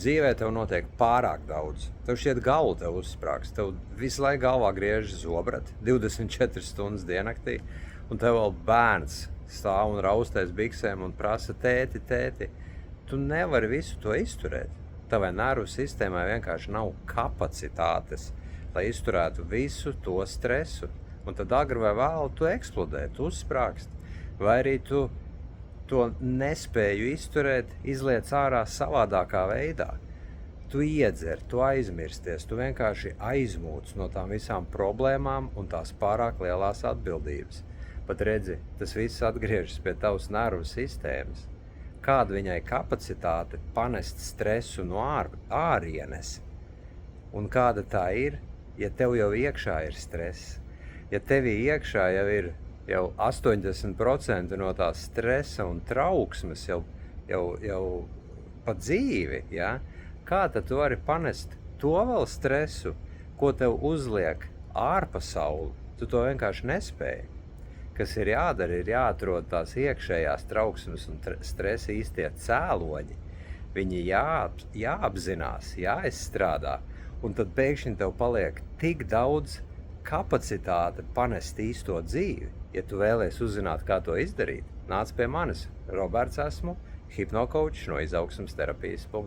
dzīvē tev notiek pārāk daudz. Tev šķiet galva tev uzsprāgs. Tev visu laiku galvā griež zobrati 24 stundas diennaktī, un tev vēl bērns stāv un raustēs biksēm un prasa tēti. Tu nevari visu to izturēt. Tavai nervu sistēmai vienkārši nav kapacitātes, lai izturētu visu to stresu. Un tad agri vai vēlu tu eksplodē, tu uzsprāgst. Vai arī tu to nespēju izturēt, izliec ārā savādākā veidā. Tu iedzer, tu aizmirsties, tu vienkārši aizmūc no tām visām problēmām un tās pārāk lielās atbildības. Pat redzi, tas viss atgriežas pie tavas nervu sistēmas. Kāda viņai kapacitāte panest stresu no ārienes? Un kāda tā ir, ja tev jau iekšā ir stress? Ja tevī iekšā jau ir 80% no tā stresa un trauksmes jau pa dzīvi, ja? Kā tad tu vari panest to vēl stresu, ko tev uzliek ārpasauli? Tu to vienkārši nespēji. Kas ir jādara, ir jāatrod tās iekšējās trauksmes un stresa īstie cēloņi. Viņi jāapzinās, jāizstrādā, un tad pēkšņi tev paliek tik daudz kapacitāte panest īsto dzīvi. Ja tu vēlies uzzināt, kā to izdarīt, nāc pie manis. Roberts esmu, hipnokaučs no izaugsmesterapijas.com.